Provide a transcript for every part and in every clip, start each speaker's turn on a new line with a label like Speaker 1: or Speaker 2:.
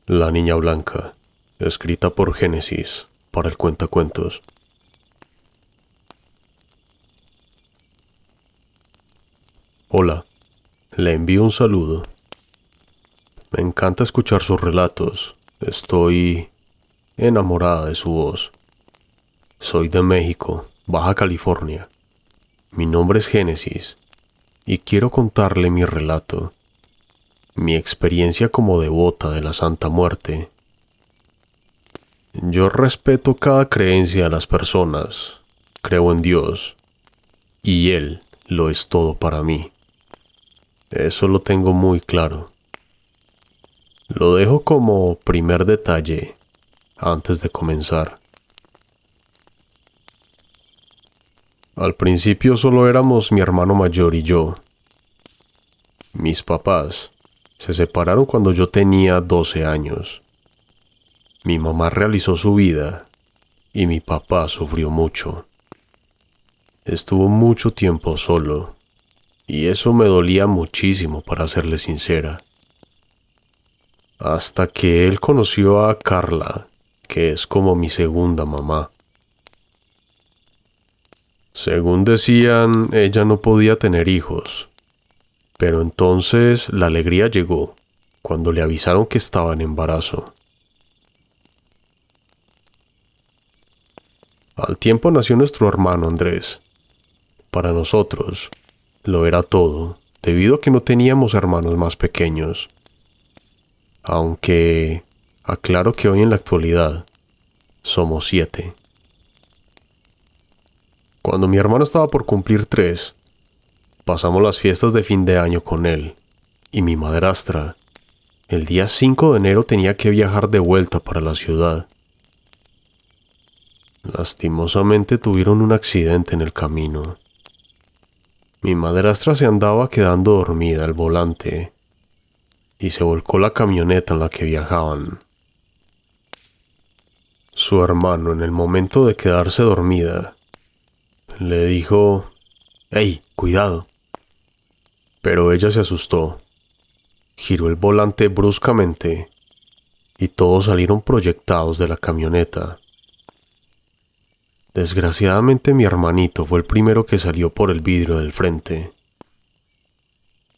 Speaker 1: La Niña Blanca, escrita por Génesis para el Cuentacuentos. Hola, le envío un saludo. Me encanta escuchar sus relatos. Estoy enamorada de su voz. Soy de México, Baja California. Mi nombre es Génesis y quiero contarle mi relato, mi experiencia como devota de la Santa Muerte. Yo respeto cada creencia de las personas, creo en Dios, y Él lo es todo para mí. Eso lo tengo muy claro. Lo dejo como primer detalle antes de comenzar. Al principio solo éramos mi hermano mayor y yo. Mis papás se separaron cuando yo tenía 12 años. Mi mamá realizó su vida y mi papá sufrió mucho. Estuvo mucho tiempo solo y eso me dolía muchísimo, para serle sincera. Hasta que él conoció a Carla, que es como mi segunda mamá. Según decían, ella no podía tener hijos, pero entonces la alegría llegó cuando le avisaron que estaba en embarazo. Al tiempo nació nuestro hermano Andrés. Para nosotros, lo era todo, debido a que no teníamos hermanos más pequeños. Aunque, aclaro que hoy en la actualidad, somos 7. Cuando mi hermano estaba por cumplir 3, pasamos las fiestas de fin de año con él, y mi madrastra, el día 5 de enero tenía que viajar de vuelta para la ciudad. Lastimosamente tuvieron un accidente en el camino. Mi madrastra se andaba quedando dormida al volante y se volcó la camioneta en la que viajaban. Su hermano, en el momento de quedarse dormida, le dijo: «¡Ey, cuidado!». Pero ella se asustó, giró el volante bruscamente y todos salieron proyectados de la camioneta. Desgraciadamente mi hermanito fue el primero que salió por el vidrio del frente,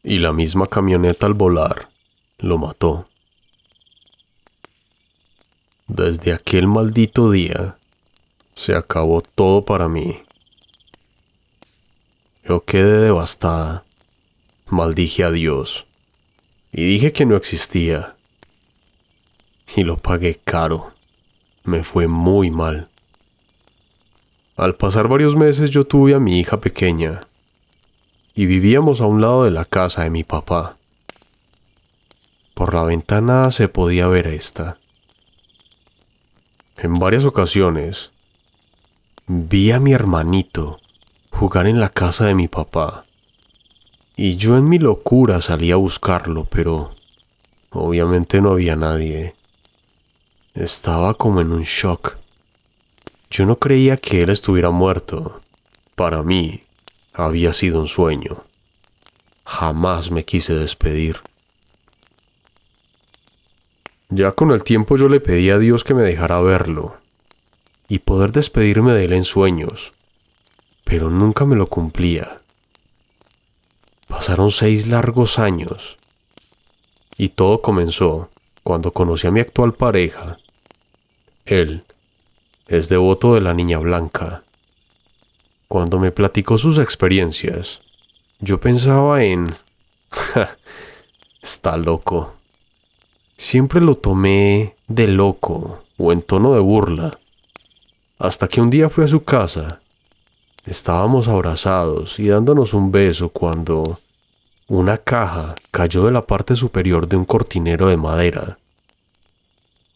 Speaker 1: y la misma camioneta al volar lo mató. Desde aquel maldito día se acabó todo para mí. Yo quedé devastada, maldije a Dios y dije que no existía. Y lo pagué caro, me fue muy mal. Al pasar varios meses yo tuve a mi hija pequeña y vivíamos a un lado de la casa de mi papá. Por la ventana se podía ver esta. En varias ocasiones vi a mi hermanito jugar en la casa de mi papá y yo en mi locura salí a buscarlo, pero obviamente no había nadie. Estaba como en un shock. Yo no creía que él estuviera muerto. Para mí había sido un sueño. Jamás me quise despedir. Ya con el tiempo yo le pedí a Dios que me dejara verlo y poder despedirme de él en sueños, pero nunca me lo cumplía. Pasaron 6 largos años y todo comenzó cuando conocí a mi actual pareja. Él es devoto de la Niña Blanca. Cuando me platicó sus experiencias, yo pensaba en: «Ja, está loco». Siempre lo tomé de loco o en tono de burla, hasta que un día fui a su casa. Estábamos abrazados y dándonos un beso cuando una caja cayó de la parte superior de un cortinero de madera.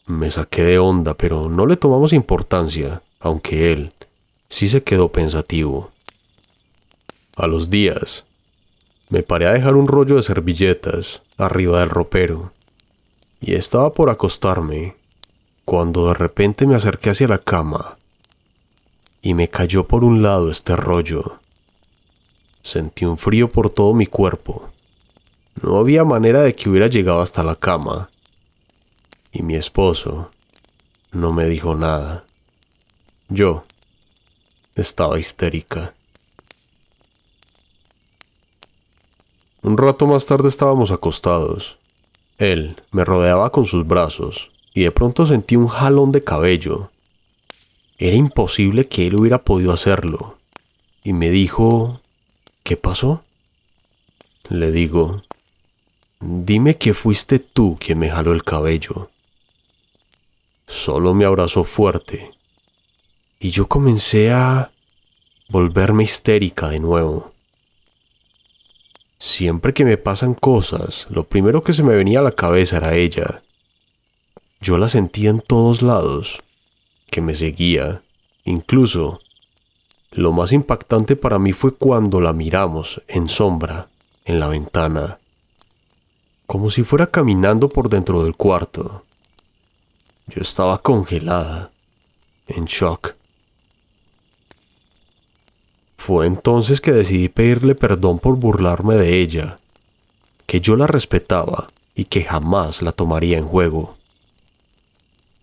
Speaker 1: Me saqué de onda, pero no le tomamos importancia, aunque él sí se quedó pensativo. A los días, me paré a dejar un rollo de servilletas arriba del ropero y estaba por acostarme cuando de repente me acerqué hacia la cama y me cayó por un lado este rollo. Sentí un frío por todo mi cuerpo. No había manera de que hubiera llegado hasta la cama. y mi esposo no me dijo nada. Yo estaba histérica. Un rato más tarde estábamos acostados. Él me rodeaba con sus brazos y de pronto sentí un jalón de cabello. Era imposible que él hubiera podido hacerlo. Y me dijo, ¿qué pasó? Le digo, dime que fuiste tú quien me jaló el cabello. Solo me abrazó fuerte y yo comencé a volverme histérica de nuevo. Siempre que me pasan cosas, lo primero que se me venía a la cabeza era ella. Yo la sentía en todos lados, que me seguía. Incluso, lo más impactante para mí fue cuando la miramos en sombra, en la ventana, como si fuera caminando por dentro del cuarto. Yo estaba congelada, en shock. Fue entonces que decidí pedirle perdón por burlarme de ella, que yo la respetaba y que jamás la tomaría en juego.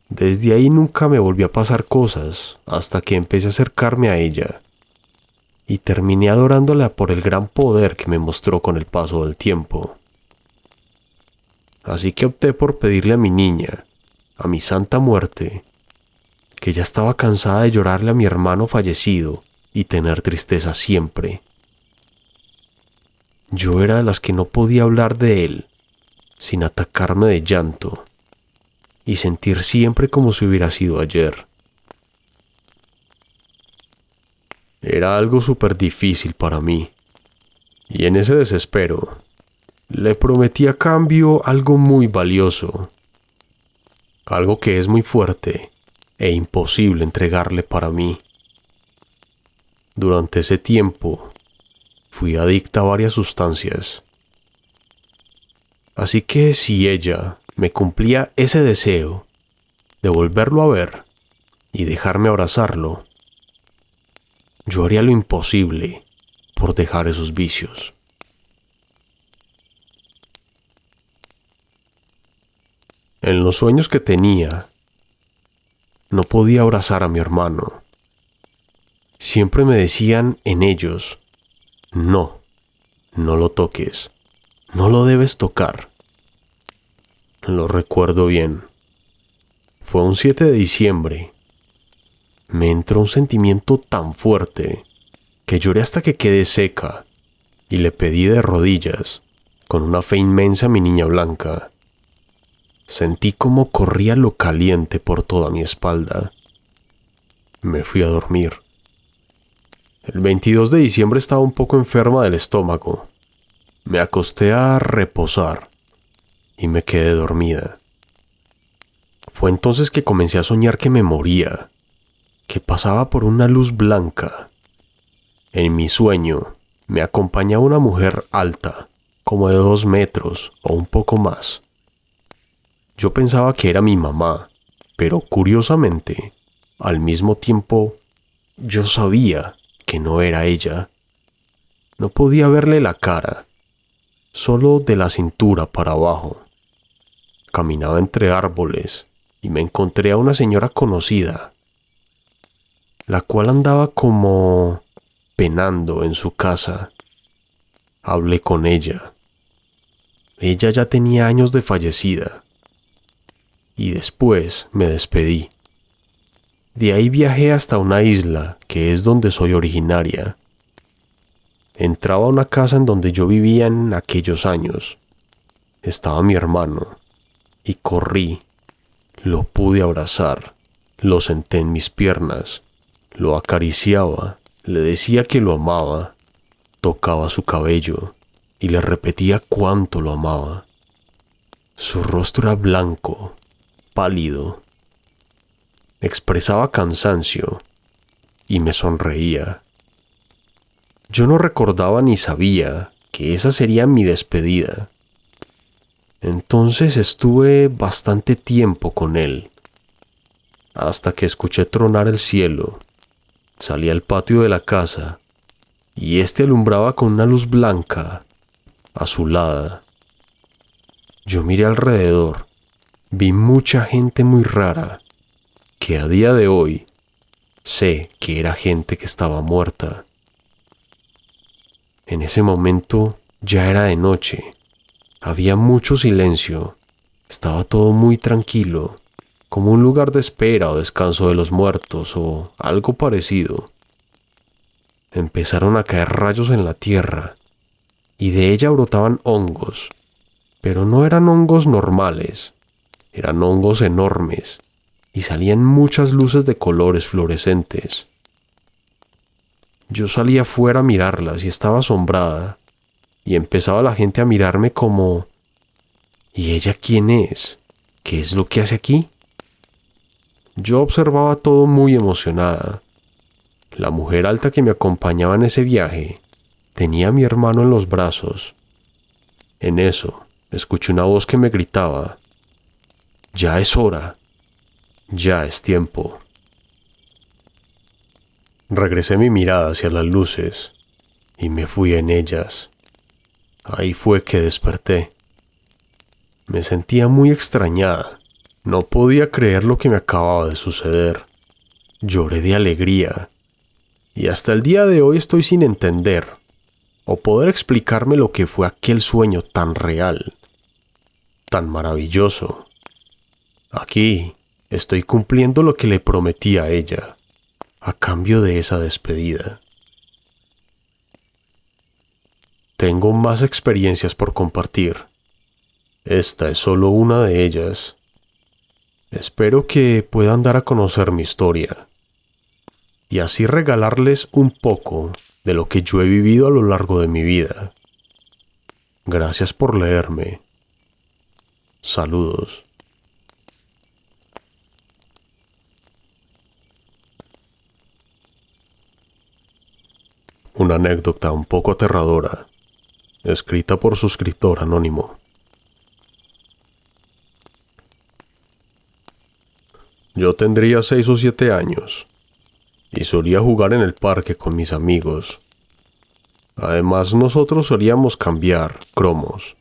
Speaker 1: Desde ahí nunca me volvió a pasar cosas hasta que empecé a acercarme a ella y terminé adorándola por el gran poder que me mostró con el paso del tiempo. Así que opté por pedirle a mi niña, a mi santa muerte, que ya estaba cansada de llorarle a mi hermano fallecido y tener tristeza siempre. Yo era de las que no podía hablar de él sin atacarme de llanto y sentir siempre como si hubiera sido ayer. Era algo súper difícil para mí, y en ese desespero le prometí a cambio algo muy valioso, algo que es muy fuerte e imposible entregarle para mí. Durante ese tiempo, fui adicta a varias sustancias. Así que si ella me cumplía ese deseo de volverlo a ver y dejarme abrazarlo, yo haría lo imposible por dejar esos vicios. En los sueños que tenía, no podía abrazar a mi hermano. Siempre me decían en ellos, no, no lo toques, no lo debes tocar. Lo recuerdo bien. Fue un 7 de diciembre. Me entró un sentimiento tan fuerte que lloré hasta que quedé seca y le pedí de rodillas, con una fe inmensa a mi niña blanca. Sentí como corría lo caliente por toda mi espalda. Me fui a dormir. El 22 de diciembre estaba un poco enferma del estómago. Me acosté a reposar y me quedé dormida. Fue entonces que comencé a soñar que me moría, que pasaba por una luz blanca. En mi sueño me acompañaba una mujer alta, como de 2 metros o un poco más. Yo pensaba que era mi mamá, pero curiosamente, al mismo tiempo, yo sabía que no era ella. No podía verle la cara, solo de la cintura para abajo. Caminaba entre árboles y me encontré a una señora conocida, la cual andaba como penando en su casa. Hablé con ella. Ella ya tenía años de fallecida. Y después me despedí. De ahí viajé hasta una isla que es donde soy originaria. Entraba a una casa en donde yo vivía en aquellos años. Estaba mi hermano y corrí. Lo pude abrazar, lo senté en mis piernas, lo acariciaba, le decía que lo amaba, tocaba su cabello y le repetía cuánto lo amaba. Su rostro era blanco, pálido. Expresaba cansancio y me sonreía. Yo no recordaba ni sabía que esa sería mi despedida. Entonces estuve bastante tiempo con él, hasta que escuché tronar el cielo. Salí al patio de la casa y este alumbraba con una luz blanca, azulada. Yo miré alrededor vi mucha gente muy rara, que a día de hoy sé que era gente que estaba muerta. En ese momento ya era de noche, había mucho silencio, estaba todo muy tranquilo, como un lugar de espera o descanso de los muertos o algo parecido. Empezaron a caer rayos en la tierra y de ella brotaban hongos, pero no eran hongos normales, eran hongos enormes y salían muchas luces de colores fluorescentes. Yo salí afuera a mirarlas y estaba asombrada, y empezaba la gente a mirarme como: ¿y ella quién es? ¿Qué es lo que hace aquí? Yo observaba todo muy emocionada. La mujer alta que me acompañaba en ese viaje tenía a mi hermano en los brazos. En eso, escuché una voz que me gritaba: «Ya es hora, ya es tiempo». Regresé mi mirada hacia las luces y me fui en ellas. Ahí fue que desperté. Me sentía muy extrañada. No podía creer lo que me acababa de suceder. Lloré de alegría. Y hasta el día de hoy estoy sin entender o poder explicarme lo que fue aquel sueño tan real, tan maravilloso. Aquí estoy cumpliendo lo que le prometí a ella, a cambio de esa despedida. Tengo más experiencias por compartir. Esta es solo una de ellas. Espero que puedan dar a conocer mi historia y así regalarles un poco de lo que yo he vivido a lo largo de mi vida. Gracias por leerme. Saludos. Una anécdota un poco aterradora, escrita por suscriptor anónimo. Yo tendría 6 o 7 años y solía jugar en el parque con mis amigos. Además, nosotros solíamos cambiar cromos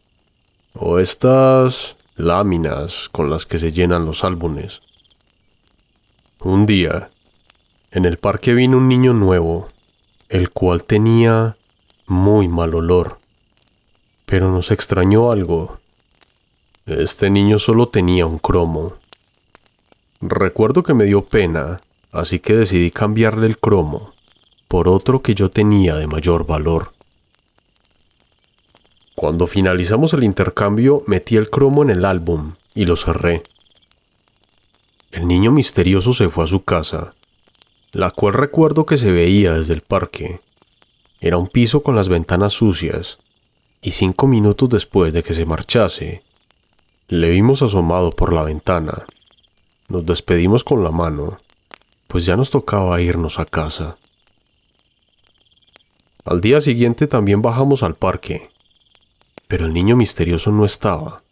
Speaker 1: o estas láminas con las que se llenan los álbumes. Un día, en el parque vino un niño nuevo, el cual tenía muy mal olor, pero nos extrañó algo. Este niño solo tenía un cromo. Recuerdo que me dio pena, así que decidí cambiarle el cromo por otro que yo tenía de mayor valor. Cuando finalizamos el intercambio, metí el cromo en el álbum y lo cerré. El niño misterioso se fue a su casa, la cual recuerdo que se veía desde el parque. Era un piso con las ventanas sucias, y 5 minutos después de que se marchase, le vimos asomado por la ventana. Nos despedimos con la mano, pues ya nos tocaba irnos a casa. Al día siguiente también bajamos al parque, pero el niño misterioso no estaba.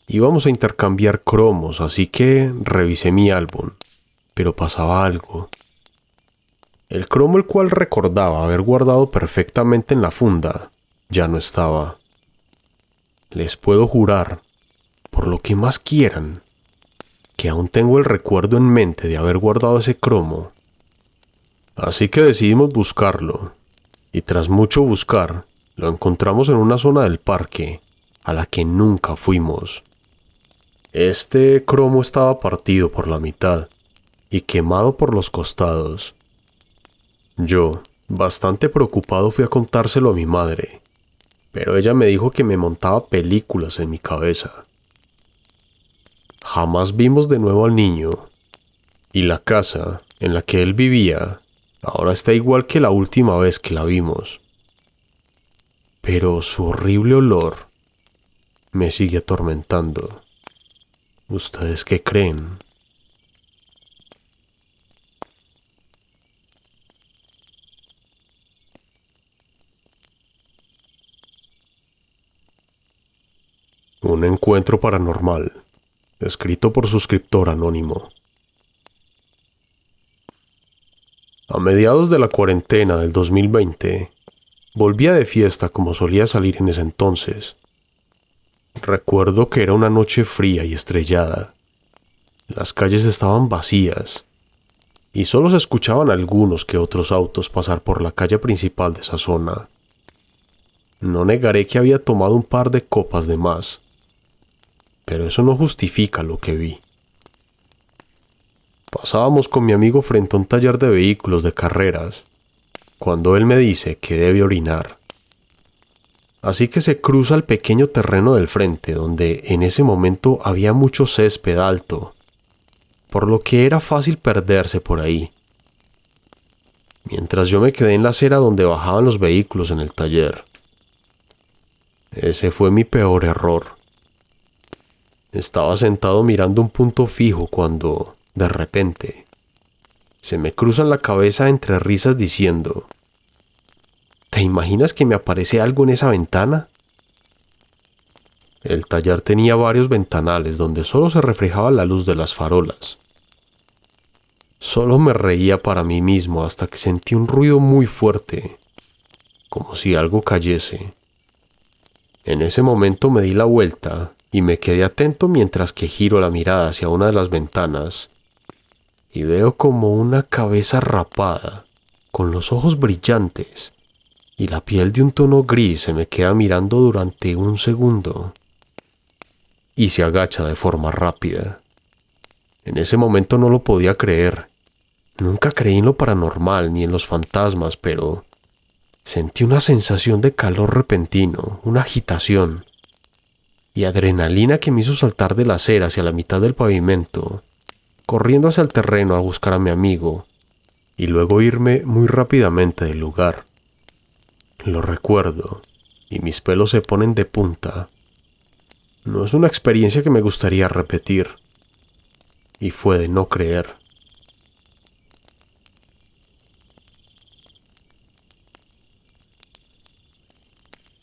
Speaker 1: Íbamos a intercambiar cromos, así que revisé mi álbum, pero pasaba algo. El cromo el cual recordaba haber guardado perfectamente en la funda ya no estaba. Les puedo jurar, por lo que más quieran, que aún tengo el recuerdo en mente de haber guardado ese cromo. Así que decidimos buscarlo, y tras mucho buscar, lo encontramos en una zona del parque a la que nunca fuimos. Este cromo estaba partido por la mitad y quemado por los costados. Yo, bastante preocupado, fui a contárselo a mi madre, pero ella me dijo que me montaba películas en mi cabeza. Jamás vimos de nuevo al niño, y la casa en la que él vivía ahora está igual que la última vez que la vimos. Pero su horrible olor me sigue atormentando. ¿Ustedes qué creen? Un encuentro paranormal, escrito por suscriptor anónimo. A mediados de la cuarentena del 2020, volvía de fiesta como solía salir en ese entonces. Recuerdo que era una noche fría y estrellada. Las calles estaban vacías y solo se escuchaban algunos que otros autos pasar por la calle principal de esa zona. No negaré que había tomado un par de copas de más, pero eso no justifica lo que vi. Pasábamos con mi amigo frente a un taller de vehículos de carreras, cuando él me dice que debe orinar. Así que se cruza el pequeño terreno del frente, donde en ese momento había mucho césped alto, por lo que era fácil perderse por ahí. Mientras yo me quedé en la acera donde bajaban los vehículos en el taller. Ese fue mi peor error. Estaba sentado mirando un punto fijo cuando, de repente, se me cruza en la cabeza entre risas diciendo: ¿te imaginas que me aparece algo en esa ventana? El taller tenía varios ventanales donde solo se reflejaba la luz de las farolas. Solo me reía para mí mismo hasta que sentí un ruido muy fuerte, como si algo cayese. En ese momento me di la vuelta y me quedé atento mientras que giro la mirada hacia una de las ventanas y veo como una cabeza rapada, con los ojos brillantes y la piel de un tono gris se me queda mirando durante un segundo y se agacha de forma rápida. En ese momento no lo podía creer. Nunca creí en lo paranormal ni en los fantasmas, pero sentí una sensación de calor repentino, una agitación y adrenalina que me hizo saltar de la acera hacia la mitad del pavimento, corriendo hacia el terreno a buscar a mi amigo y luego irme muy rápidamente del lugar. Lo recuerdo y mis pelos se ponen de punta. No es una experiencia que me gustaría repetir y fue de no creer.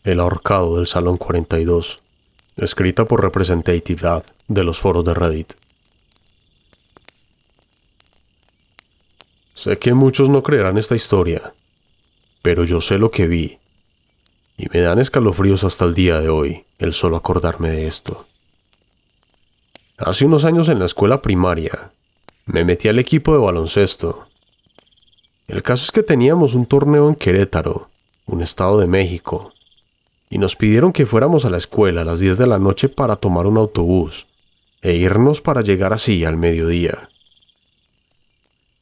Speaker 1: El ahorcado del Salón 42, escrita por Representative Ad de los foros de Reddit. Sé que muchos no creerán esta historia, pero yo sé lo que vi, y me dan escalofríos hasta el día de hoy el solo acordarme de esto. Hace unos años en la escuela primaria, me metí al equipo de baloncesto. El caso es que teníamos un torneo en Querétaro, un estado de México, y nos pidieron que fuéramos a la escuela a las 10 de la noche para tomar un autobús e irnos para llegar así al mediodía.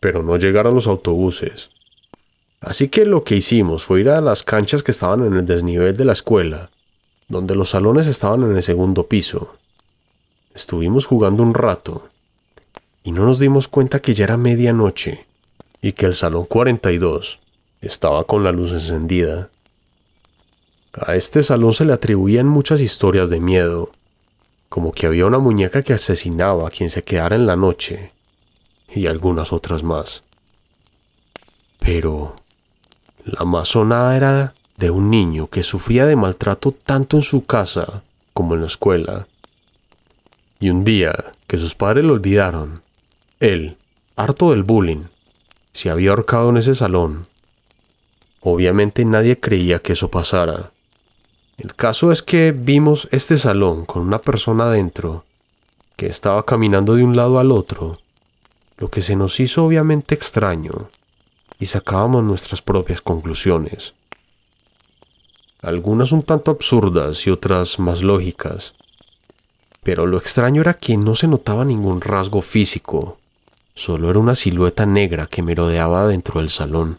Speaker 1: Pero no llegaron los autobuses. Así que lo que hicimos fue ir a las canchas que estaban en el desnivel de la escuela, donde los salones estaban en el segundo piso. Estuvimos jugando un rato y no nos dimos cuenta que ya era medianoche y que el Salón 42 estaba con la luz encendida. A este salón se le atribuían muchas historias de miedo, como que había una muñeca que asesinaba a quien se quedara en la noche, y algunas otras más. Pero la más sonada era de un niño que sufría de maltrato tanto en su casa como en la escuela. Y un día que sus padres lo olvidaron, él, harto del bullying, se había ahorcado en ese salón. Obviamente nadie creía que eso pasara. El caso es que vimos este salón con una persona dentro que estaba caminando de un lado al otro, lo que se nos hizo obviamente extraño, y sacábamos nuestras propias conclusiones. Algunas un tanto absurdas y otras más lógicas, pero lo extraño era que no se notaba ningún rasgo físico, solo era una silueta negra que merodeaba dentro del salón.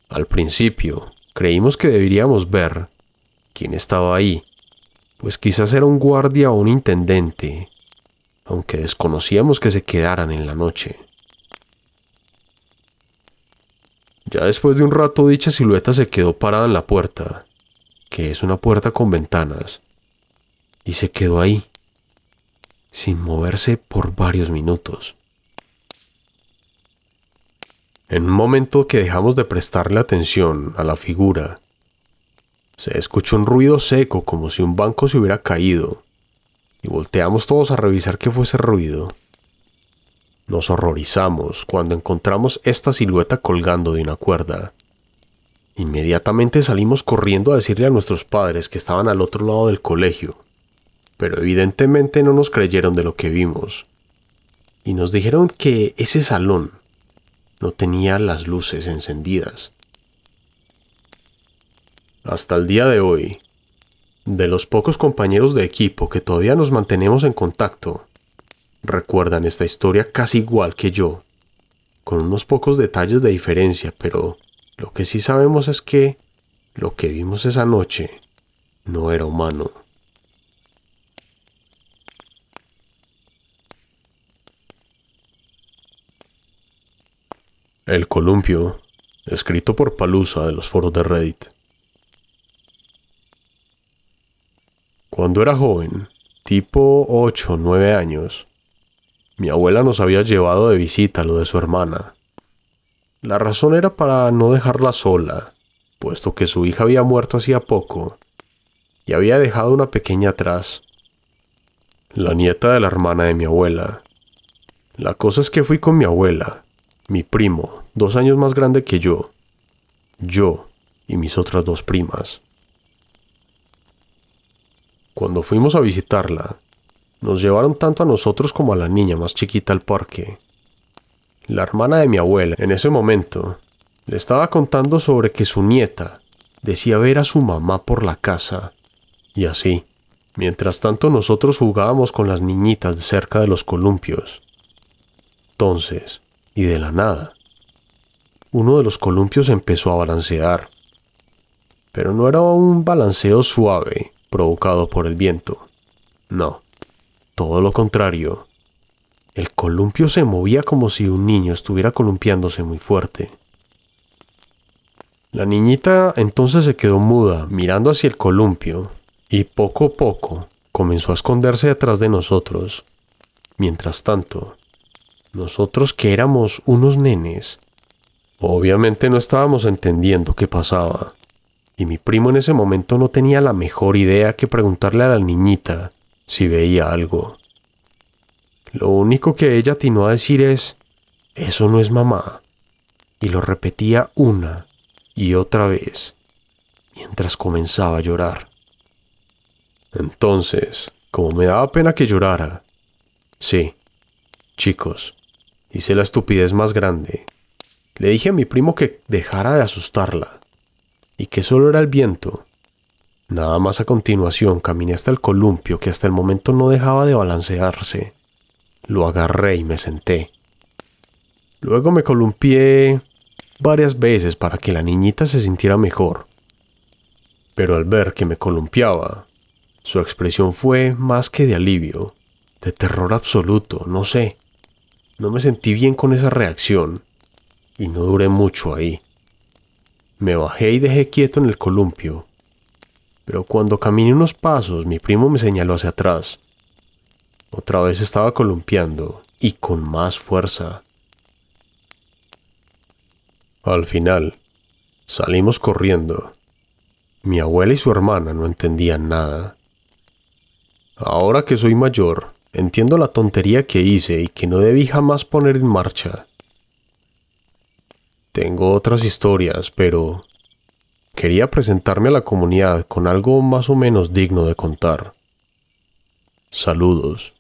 Speaker 1: Al principio, creímos que deberíamos ver quién estaba ahí, pues quizás era un guardia o un intendente, aunque desconocíamos que se quedaran en la noche. Ya después de un rato dicha silueta se quedó parada en la puerta, que es una puerta con ventanas, y se quedó ahí, sin moverse por varios minutos. En un momento que dejamos de prestarle atención a la figura, se escuchó un ruido seco como si un banco se hubiera caído, y volteamos todos a revisar qué fue ese ruido. Nos horrorizamos cuando encontramos esta silueta colgando de una cuerda. Inmediatamente salimos corriendo a decirle a nuestros padres que estaban al otro lado del colegio pero evidentemente no nos creyeron de lo que vimos, y nos dijeron que ese salón no tenía las luces encendidas. Hasta el día de hoy, de los pocos compañeros de equipo que todavía nos mantenemos en contacto, recuerdan esta historia casi igual que yo, con unos pocos detalles de diferencia, pero lo que sí sabemos es que lo que vimos esa noche no era humano. El columpio, escrito por Palusa de los foros de Reddit. Cuando era joven, tipo 8 o 9 años, mi abuela nos había llevado de visita a lo de su hermana. La razón era para no dejarla sola, puesto que su hija había muerto hacía poco y había dejado una pequeña atrás, la nieta de la hermana de mi abuela. La cosa es que fui con mi abuela, mi primo, 2 años más grande que yo y mis otras 2 primas. Cuando fuimos a visitarla, nos llevaron tanto a nosotros como a la niña más chiquita al parque. La hermana de mi abuela, en ese momento, le estaba contando sobre que su nieta decía ver a su mamá por la casa, y así. Mientras tanto nosotros jugábamos con las niñitas cerca de los columpios. Entonces, y de la nada, uno de los columpios empezó a balancear. Pero no era un balanceo suave, provocado por el viento. No, todo lo contrario. El columpio se movía como si un niño estuviera columpiándose muy fuerte. La niñita entonces se quedó muda, mirando hacia el columpio, y poco a poco comenzó a esconderse detrás de nosotros. Mientras tanto, nosotros que éramos unos nenes, obviamente no estábamos entendiendo qué pasaba, y mi primo en ese momento no tenía la mejor idea que preguntarle a la niñita si veía algo. Lo único que ella atinó a decir es: «Eso no es mamá», y lo repetía una y otra vez, mientras comenzaba a llorar. Entonces, como me daba pena que llorara, sí, chicos, hice la estupidez más grande. Le dije a mi primo que dejara de asustarla, y que solo era el viento. Nada más a continuación caminé hasta el columpio que hasta el momento no dejaba de balancearse. Lo agarré y me senté. Luego me columpié varias veces para que la niñita se sintiera mejor. Pero al ver que me columpiaba, su expresión fue más que de alivio, de terror absoluto, no sé. No me sentí bien con esa reacción, y no duré mucho ahí. Me bajé y dejé quieto en el columpio. Pero cuando caminé unos pasos, mi primo me señaló hacia atrás. Otra vez estaba columpiando, y con más fuerza. Al final, salimos corriendo. Mi abuela y su hermana no entendían nada. Ahora que soy mayor, entiendo la tontería que hice y que no debí jamás poner en marcha. Tengo otras historias, pero quería presentarme a la comunidad con algo más o menos digno de contar. Saludos.